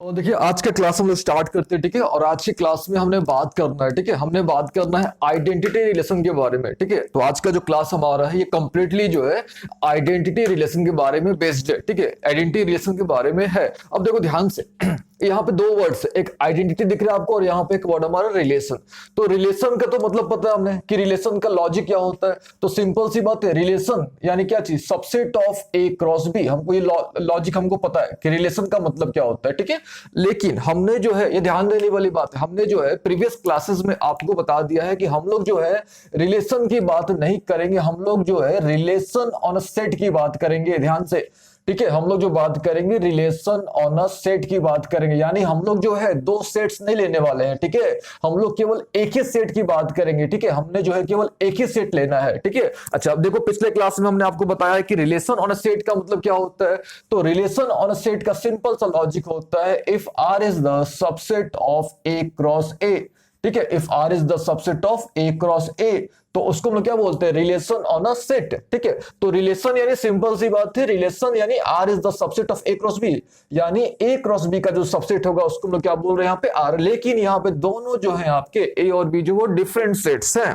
और देखिए आज का क्लास हम लोग स्टार्ट करते हैं। ठीक है, और आज की क्लास में हमने बात करना है, ठीक है, हमने बात करना है आइडेंटिटी रिलेशन के बारे में। ठीक है, तो आज का जो क्लास हमारा है ये कंप्लीटली जो है आइडेंटिटी रिलेशन के बारे में बेस्ड है। ठीक है, आइडेंटिटी रिलेशन के बारे में है। अब देखो ध्यान से यहाँ पे दो वर्ड्स, एक आइडेंटिटी दिख रहा है आपको और यहाँ पे एक वर्ड हमारा रिलेशन। तो रिलेशन का तो मतलब पता है हमने कि रिलेशन का लॉजिक क्या होता है। तो सिंपल सी बात है, रिलेशन यानी क्या चीज, subset of A cross B. हमको ये लॉजिक हमको पता है कि रिलेशन का मतलब क्या होता है। ठीक है, लेकिन हमने जो है ये ध्यान देने वाली बात है, हमने जो है प्रीवियस क्लासेस में आपको बता दिया है कि हम लोग जो है रिलेशन की बात नहीं करेंगे, हम लोग जो है रिलेशन ऑन अ सेट की बात करेंगे। ध्यान से, ठीक है, हम लोग जो बात करेंगे रिलेशन ऑन अ सेट की बात करेंगे, यानी हम लोग जो है दो सेट्स नहीं लेने वाले हैं। ठीक है, हम लोग केवल एक ही सेट की बात करेंगे। ठीक है, हमने जो है केवल एक ही सेट लेना है। ठीक है, अच्छा अब देखो पिछले क्लास में हमने आपको बताया है कि रिलेशन ऑन अ सेट का मतलब क्या होता है। तो रिलेशन ऑन अ सेट का सिंपल सा लॉजिक होता है, if R is the subset of A cross A. ठीक है, if R is the subset of A cross A, तो उसको हम लोग क्या बोलते हैं, रिलेशन ऑन अ सेट। ठीक है, तो रिलेशन यानी सिंपल सी बात है, रिलेशन यानी R is the subset of A cross B, यानी ए क्रॉस बी का जो सबसेट होगा उसको हम लोग क्या बोल रहे हैं यहाँ पे, आर। लेकिन यहाँ पे दोनों जो है आपके ए और बी जो वो डिफरेंट सेट्स हैं।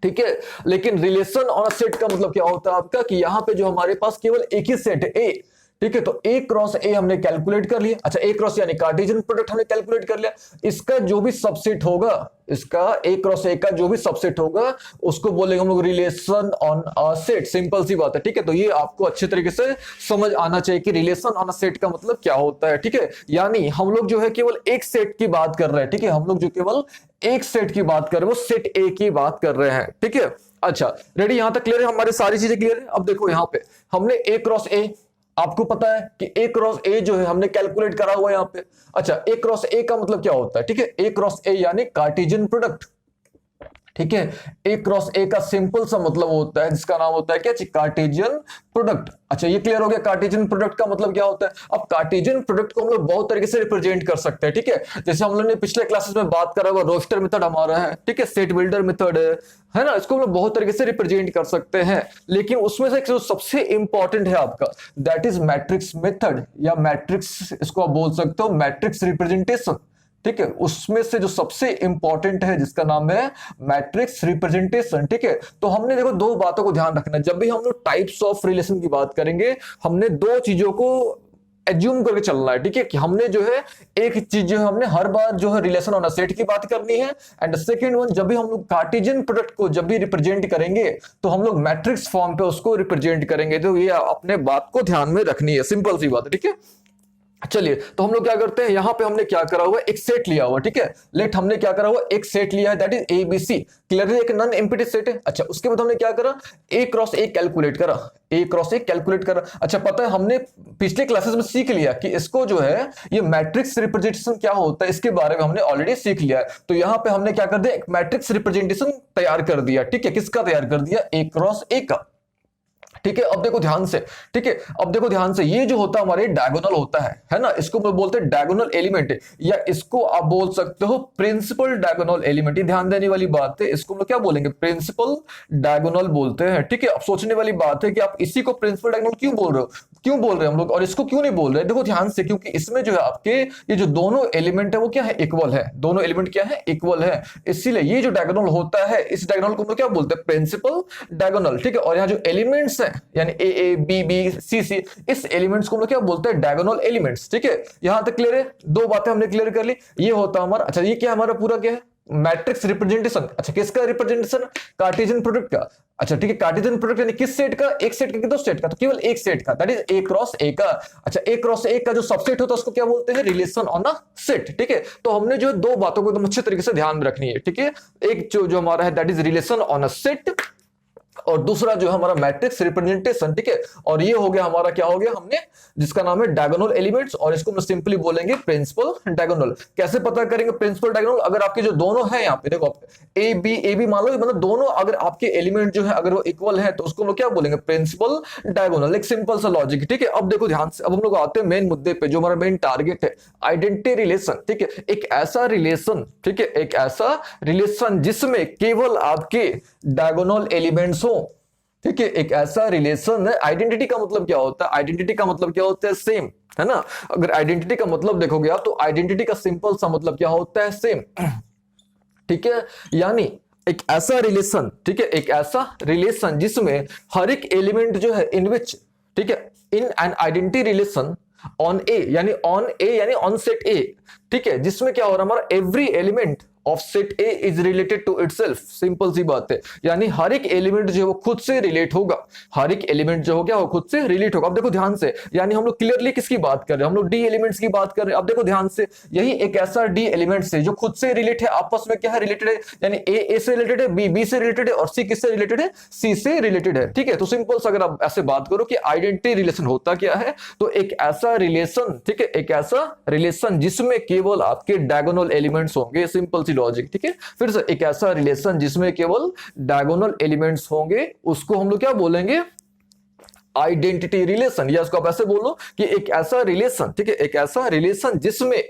ठीक है, लेकिन रिलेशन ऑन अ सेट का मतलब क्या होता है आपका, कि यहां पे जो हमारे पास केवल एक ही सेट है ए। ठीक है, तो ए क्रॉस ए हमने कैलकुलेट कर लिया। अच्छा, ए क्रॉस यानी कार्टेशियन प्रोडक्ट हमने कैलकुलेट कर लिया। इसका जो भी सबसेट होगा, इसका ए क्रॉस ए का जो भी सबसेट होगा उसको बोलेंगे हम लोग relation on a set. Simple सी बात है। ठीक है, तो ये आपको अच्छे तरीके से समझ आना चाहिए कि रिलेशन ऑन अ सेट का मतलब क्या होता है। ठीक है, यानी हम लोग जो है केवल एक सेट की बात कर रहे हैं। ठीक है, हम लोग जो केवल एक सेट की बात कर रहे हैं वो सेट ए की बात कर रहे हैं। ठीक है, अच्छा रेडी, यहां तक क्लियर है, हमारी सारी चीजें क्लियर है। अब देखो यहां पे हमने ए क्रॉस ए, आपको पता है कि ए क्रॉस ए जो है हमने कैलकुलेट करा हुआ है यहां पे। अच्छा, ए क्रॉस ए का मतलब क्या होता है, ठीक है, ए क्रॉस ए यानी कार्टेशियन प्रोडक्ट। ठीक है, ए क्रॉस ए का सिंपल सा मतलब होता है जिसका नाम होता है क्या, कार्टेशियन प्रोडक्ट। अच्छा, ये क्लियर हो गया कार्टेशियन प्रोडक्ट का मतलब क्या होता है। अब कार्टेशियन प्रोडक्ट को हम लोग बहुत तरीके से रिप्रेजेंट कर सकते हैं। ठीक है, जैसे हम लोग ने पिछले क्लासेस में बात करा हुआ रोस्टर मेथड हमारा है। ठीक है, सेट बिल्डर मेथड है ना, इसको हम लोग बहुत तरीके से रिप्रेजेंट कर सकते हैं। लेकिन उसमें से जो सबसे इंपॉर्टेंट है आपका, दैट इज मैट्रिक्स मेथड, या मैट्रिक्स, इसको आप बोल सकते हो मैट्रिक्स रिप्रेजेंटेशन। ठीक है, उसमें से जो सबसे इंपॉर्टेंट है जिसका नाम है मैट्रिक्स रिप्रेजेंटेशन। ठीक है, तो हमने देखो दो बातों को ध्यान रखना है जब भी हम लोग टाइप्स ऑफ रिलेशन की बात करेंगे, हमने दो चीजों को एज्यूम करके चलना है। ठीक है, कि हमने जो है एक चीज जो है हमने हर बार जो है रिलेशन ऑन अ सेट की बात करनी है, एंड सेकंड वन, जब भी हम लोग कार्टेशियन प्रोडक्ट को जब भी रिप्रेजेंट करेंगे तो हम लोग मैट्रिक्स फॉर्म पे उसको रिप्रेजेंट करेंगे। तो ये अपने बात को ध्यान में रखनी है, सिंपल सी बात है। ठीक है, चलिए तो हम लोग क्या करते हैं, यहां पे हमने क्या करा हुआ है, एक सेट लिया हुआ। ठीक है, लेट हमने क्या करा हुआ, एक सेट लिया है, that is A B C, clearly एक नॉन एम्प्टी सेट है। अच्छा, उसके बाद हमने क्या करा, ए क्रॉस ए कैलकुलेट करा, ए क्रॉस ए कैलकुलेट करा। अच्छा, पता है हमने पिछले क्लासेस में सीख लिया कि इसको जो है ये मैट्रिक्स रिप्रेजेंटेशन क्या होता है, इसके बारे में हमने ऑलरेडी सीख लिया है। तो यहां पे हमने क्या कर दिया, एक मैट्रिक्स रिप्रेजेंटेशन तैयार कर दिया। ठीक है, किसका तैयार कर दिया, ए क्रॉस ए का। ठीक है, अब देखो ध्यान से, ठीक है, अब देखो ध्यान से, ये जो होता है हमारे डायगोनल होता है ना, इसको बोलते हैं डायगोनल एलिमेंट, या इसको आप बोल सकते हो प्रिंसिपल डायगोनल एलिमेंट। ध्यान देने वाली बात है, इसको हम लोग क्या बोलेंगे, प्रिंसिपल डायगोनल बोलते हैं। ठीक है, अब सोचने वाली बात है कि आप इसी को प्रिंसिपल डायगोनल क्यों बोल रहे हो, क्यों बोल रहे हैं हम लोग, और इसको क्यों नहीं बोल रहे। देखो ध्यान से, क्योंकि इसमें जो है आपके ये जो दोनों एलिमेंट है वो क्या है, इक्वल है, दोनों एलिमेंट क्या है, इक्वल है। इसीलिए ये जो डायगोनल होता है, इस डायगोनल को हम लोग क्या बोलते हैं, प्रिंसिपल डायगोनल। ठीक है, और यहाँ जो एलिमेंट्स है यानी ए ए बी बी सी सी, इस एलिमेंट्स को हम लोग क्या बोलते हैं, डायगोनल एलिमेंट्स। ठीक है, यहां तक क्लियर है, दो बातें हमने क्लियर कर ली। ये होता हमारा, अच्छा ये क्या हमारा पूरा क्या है, मैट्रिक्स रिप्रेजेंटेशन। अच्छा, किसका रिप्रेजेंटेशन, कार्टेशियन प्रोडक्ट का। अच्छा ठीक है, कार्टेशियन प्रोडक्ट यानी किस सेट का, एक सेट का कि दो सेट का, तो केवल एक सेट का, दैट इज ए क्रॉस ए का। अच्छा, ए क्रॉस ए का जो सबसेट होता है उसको क्या बोलते हैं, रिलेशन ऑन अ सेट। ठीक है, तो हमने जो दो बातों को एकदम अच्छे तरीके से ध्यान रखनी है। ठीक है, एक जो हमारा है that is relation on a set, और दूसरा जो है हमारा मैट्रिक्स रिप्रेजेंटेशन। ठीक है, और ये हो गया हमारा, क्या हो गया, हमने जिसका नाम है डायगोनल एलिमेंट्स, और इसको हम सिंपली बोलेंगे प्रिंसिपल डायगोनल। कैसे पता करेंगे प्रिंसिपल डायगोनल, अगर आपके जो दोनों है यहाँ पे देखो, ए बी मान लो, मतलब दोनों अगर आपके एलिमेंट जो है अगर वो इक्वल है तो उसको हम लोग क्या बोलेंगे, प्रिंसिपल डायगोनल। एक सिंपल सा लॉजिक। ठीक है, अब देखो ध्यान से, अब हम लोग आते हैं मेन मुद्दे पे, जो हमारा मेन टारगेट है, आइडेंटिटी रिलेशन। ठीक है, एक ऐसा रिलेशन, ठीक है, एक ऐसा रिलेशन जिसमें केवल आपके डायगोनल एलिमेंट्स हो। ठीक है, एक ऐसा रिलेशन है। आइडेंटिटी का मतलब क्या होता है? आइडेंटिटी का मतलब क्या होता है? सेम, है ना। अगर आइडेंटिटी का मतलब देखोगे आप तो आइडेंटिटी का सिंपल सा मतलब क्या होता है? सेम। ठीक है, यानी एक ऐसा रिलेशन, ठीक है, एक ऐसा रिलेशन जिसमें हर एक एलिमेंट जो है इन विच, ठीक है, in an identity relation on A, यानी ऑन सेट ए, ठीक है, जिसमें क्या हो रहा है हमारा every element of set A is related to itself. Simple सी बात है, यानी हर एक एलिमेंट जो है वो खुद से रिलेट होगा। हर एक एलिमेंट जो हो गया वो खुद से रिलेट होगा। अब देखो ध्यान से, यानी हम लोग क्लियरली किसकी बात कर रहे हैं? हम लोग डी एलिमेंट्स की बात कर रहे हैं। अब देखो ध्यान से, यही एक ऐसा डी एलिमेंट्स है जो खुद से रिलेट है, आपस में क्या है? रिलेटेड है। यानी ए से रिलेटेड है, बी से रिलेटेड है, और सी किससे रिलेटेड है? सी से रिलेटेड है। ठीक है, तो सिंपल से अगर आप ऐसे बात करो कि आइडेंटिटी रिलेशन होता क्या है, तो एक ऐसा रिलेशन, ठीक है, एक ऐसा रिलेशन जिसमें केवल आपके डायगोनल एलिमेंट्स होंगे। सिंपल सी लॉजिक, ठीक है। फिर से, एक ऐसा रिलेशन जिसमें केवल डायगोनल एलिमेंट्स होंगे, उसको हम लोग क्या बोलेंगे? Identity relation. या उसको आप ऐसे बोलो कि एक ऐसा रिलेशन, ठीक है, एक ऐसा रिलेशन जिसमें,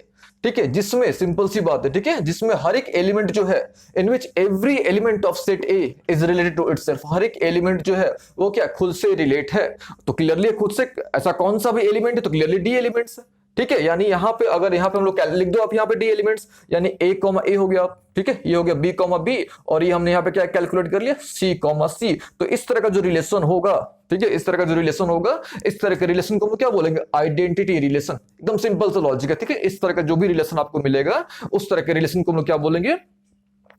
ठीक है, जिसमें सिंपल सी बात है, ठीक है, जिसमें हर एक एलिमेंट जो है, in which every element of set A is related to itself. हर एक एलिमेंट जो है वो क्या? खुद से रिलेट है। तो क्लियरली खुद से ऐसा कौन सा भी एलिमेंट है? तो क्लियरली डी एलिमेंट्स है। ठीक है, यानी यहां पे अगर यहां पे हम लोग लिख दो आप यहां पे डी एलिमेंट्स, यानी ए कॉमा ए हो गया, ठीक है, ये हो गया बी कॉमा बी, और ये हमने यहां पे क्या कैलकुलेट कर लिया? सी कॉमा सी। तो इस तरह का जो रिलेशन होगा, ठीक है, इस तरह का जो रिलेशन होगा, इस तरह के रिलेशन को हम क्या बोलेंगे? Identity relation. एकदम सिंपल सा लॉजिक है, ठीक है। इस तरह का जो भी रिलेशन आपको मिलेगा, उस तरह के रिलेशन को हम लोग क्या बोलेंगे?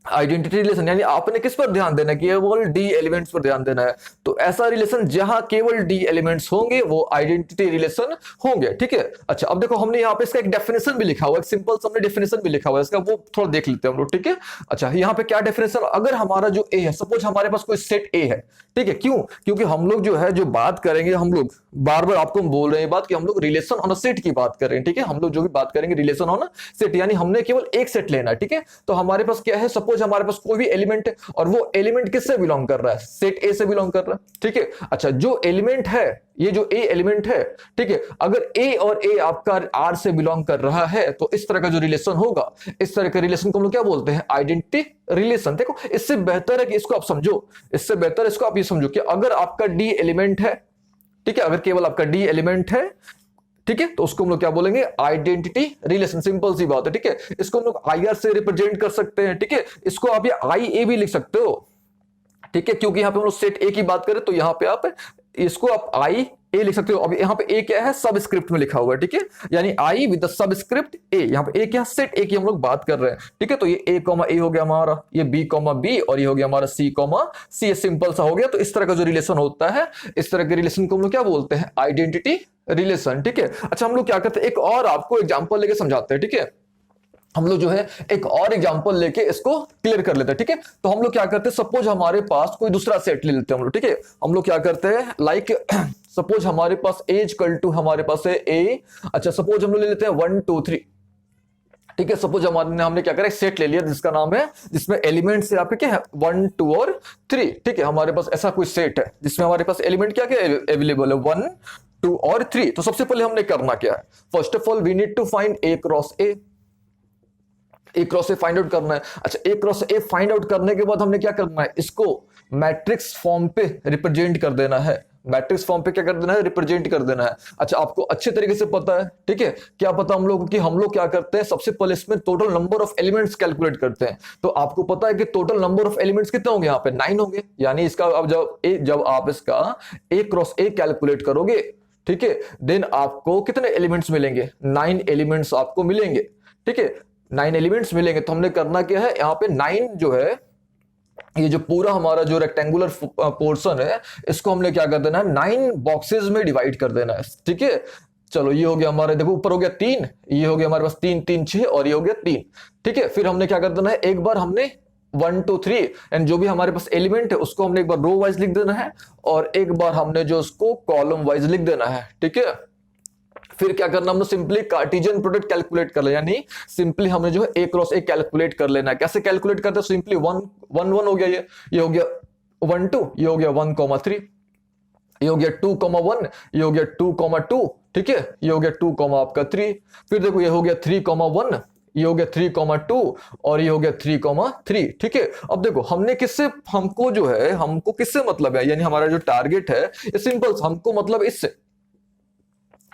Identity relation. यानी आपने किस पर ध्यान देना है? केवल डी एलिमेंट्स पर ध्यान देना है। तो ऐसा रिलेशन जहां केवल डी एलिमेंट्स होंगे वो आइडेंटिटी रिलेशन होंगे। ठीक है, अच्छा अब देखो हमने यहाँ पे इसका एक डेफिनेशन भी लिखा हुआ है, एक सिंपल सा हमने डेफिनेशन भी लिखा हुआ है इसका, वो थोड़ा देख लेते हैं हम लोग। ठीक है, अच्छा यहाँ पे क्या डेफिनेशन? अगर हमारा जो ए है, सपोज हमारे पास कोई सेट ए है, ठीक है, क्यों? क्योंकि हम लोग जो है जो बात करेंगे, हम लोग बार बार आपको हम बोल रहे हैं बात कि हम लोग रिलेशन ऑन अ सेट की बात कर रहे हैं। ठीक है, हम लोग जो भी बात करेंगे रिलेशन ऑन अ सेट, यानी हमने केवल एक सेट लेना है। ठीक है, तो हमारे पास क्या है? सपोज हमारे पास कोई भी एलिमेंट है और वो एलिमेंट किससे बिलोंग कर रहा है? सेट ए से बिलोंग कर रहा है। ठीक है, अच्छा जो एलिमेंट है, ये जो ए एलिमेंट है, ठीक है, अगर ए और ए आपका आर से बिलोंग कर रहा है, तो इस तरह का जो रिलेशन होगा, इस तरह के रिलेशन को हम लोग क्या बोलते हैं? Identity relation. देखो इससे बेहतर है कि इसको आप समझो, इससे बेहतर है इसको आप ये समझो कि अगर आपका डी एलिमेंट है, ठीक है, अगर केवल आपका डी एलिमेंट है, ठीक है, तो उसको हम लोग क्या बोलेंगे? Identity relation. सिंपल सी बात है, ठीक है। इसको हम लोग आई आर से रिप्रेजेंट कर सकते हैं। ठीक है, इसको आप ये आई ए भी लिख सकते हो। ठीक है, क्योंकि यहां पे हम लोग सेट ए की बात करें तो यहां पे आप इसको आप आई ए लिख सकते हो। अब यहाँ पे ए क्या है? सबस्क्रिप्ट में लिखा हुआ है। ठीक है, यानी आई विद द सबस्क्रिप्ट ए। यहाँ पे ए क्या? सेट ए की हम लोग बात कर रहे हैं। ठीक है, तो ये ए कॉमा ए हो गया हमारा, ये बी कॉमा बी, और ये हो गया हमारा सी कॉमा सी। सिंपल सा हो गया। तो इस तरह का जो रिलेशन होता है, इस तरह के रिलेशन को हम लोग क्या बोलते हैं? Identity relation. ठीक है, अच्छा हम लोग क्या करते हैं? एक और आपको एग्जाम्पल लेके समझाते हैं। ठीक है, हम लोग जो है एक और एग्जांपल लेके इसको क्लियर कर लेते हैं। ठीक है, तो हम लोग क्या करते हैं? सपोज हमारे पास कोई दूसरा सेट ले लेते हैं हम लोग। ठीक है, हम लोग क्या करते हैं? लाइक सपोज हमारे पास एज कल टू हमारे पास है ए। अच्छा सपोज हम लोग ले लेते हैं 1 2 3। ठीक है, सपोज हमने क्या करा? सेट ले लिया जिसका नाम है, जिसमें एलिमेंट्स है आपके क्या है? 1 2 और 3। ठीक है, हमारे पास ऐसा कोई सेट है जिसमें हमारे पास एलिमेंट क्या क्या अवेलेबल है? 1 2 और 3। तो सबसे पहले हमने करना क्या है? First of all we need to find A cross A. A cross A find out करना है। अच्छा A cross A find out करने के बाद हमने क्या करना है? इसको मैट्रिक्स फॉर्म पे रिप्रेजेंट कर देना है। मैट्रिक्स फॉर्म पे क्या कर देना है? रिप्रेजेंट कर देना है। अच्छा आपको अच्छे तरीके से पता है, ठीक है, क्या पता हम लोग कि हम लोग क्या करते हैं? सबसे पहले इसमें total number of elements calculate करते हैं। तो आपको पता है कि टोटल नंबर ऑफ एलिमेंट्स कितने होंगे? यहाँ पे 9 होंगे। यानी इसका अब जब आप इसका ए क्रॉस ए कैलकुलेट करोगे, ठीक है, देन आपको कितने एलिमेंट्स मिलेंगे? 9 एलिमेंट्स आपको मिलेंगे। ठीक है, 9 एलिमेंट्स मिलेंगे। तो हमने करना क्या है? यहाँ पे 9 जो है, ये जो पूरा हमारा जो रेक्टेंगुलर पोर्शन है, इसको हमने क्या कर देना है? 9 बॉक्सेस में डिवाइड कर देना है। ठीक है, चलो ये हो गया हमारे, देखो ऊपर हो गया 3, ये हो गया हमारे पास 3 3 6, और ये हो गया 3। ठीक है, फिर हमने क्या कर देना है? एक बार हमने 1 2 3 एंड जो भी हमारे पास एलिमेंट है उसको हमने एक बार रो वाइज लिख देना है, और एक बार हमने जो उसको कॉलम वाइज लिख देना है। ठीक है, फिर क्या करना? हमने सिंपली कार्टेशियन प्रोडक्ट कैलकुलेट कर लेना, यानी सिंपली हमने जो है ए क्रॉस ए कैलकुलेट कर लेना है। कैसे कैलकुलेट करते हैं? सिंपली 1 1 1 हो गया, ये हो गया 1 2, ये हो गया 1 3, ये हो गया 2 1, ये हो गया 2 2। ठीक है, ये हो गया 2 आपका 3। फिर देखो ये हो गया 3 1, ये हो गया 3,2 और ये हो गया 3,3। ठीक है, अब देखो हमने किससे, हमको जो है, हमको किससे मतलब है, यानी हमारा जो टारगेट है ये सिंपल, हमको मतलब इससे,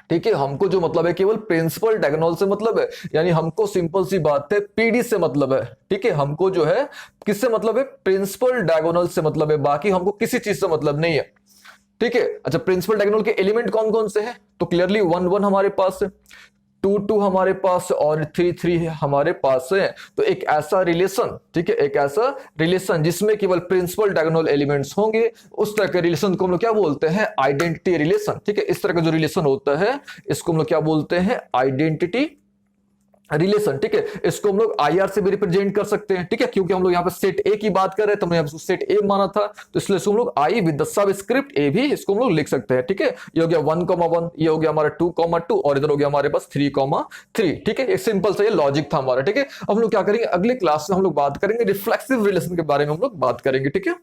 ठीक है, हमको जो मतलब है केवल प्रिंसिपल डायगोनल से मतलब है, यानी हमको सिंपल सी बात है पीडी से मतलब है। ठीक है, हमको जो है किससे मतलब है, प्रिंसिपल डायगोनल से मतलब है, बाकी हमको किसी चीज से मतलब नहीं है। ठीक है, अच्छा प्रिंसिपल डायगोनल के एलिमेंट कौन कौन से हैं, तो क्लियरली 1 1 हमारे पास है, 2 2 हमारे पास और 3 3 हमारे पास है। तो एक ऐसा रिलेशन, ठीक है, एक ऐसा रिलेशन जिसमें केवल प्रिंसिपल डायगोनल एलिमेंट्स होंगे, उस तरह के रिलेशन को हम लोग क्या बोलते हैं, आइडेंटिटी रिलेशन। ठीक है, इस तरह का जो रिलेशन होता है इसको हम लोग क्या बोलते हैं, आइडेंटिटी रिलेशन। ठीक है, इसको हम लोग आई आर से भी रिप्रेजेंट कर सकते हैं। ठीक है, क्योंकि हम लोग यहाँ पे सेट ए की बात कर रहे हैं तो हमने यहाँ पे सेट ए माना था, तो इसलिए इसको हम लोग आई विद द सबस्क्रिप्ट ए भी इसको हम लोग लिख सकते हैं। ठीक है, ये हो गया 1,1, ये हो गया हमारा 2,2 और इधर हो गया हमारे पास 3,3। ठीक है, एक सिंपल सा ये लॉजिक था हमारा। ठीक है, अब हम लोग क्या करेंगे, अगले क्लास में हम लोग बात करेंगे रिफ्लेक्सिव रिलेशन के बारे में हम लोग बात करेंगे। ठीक है।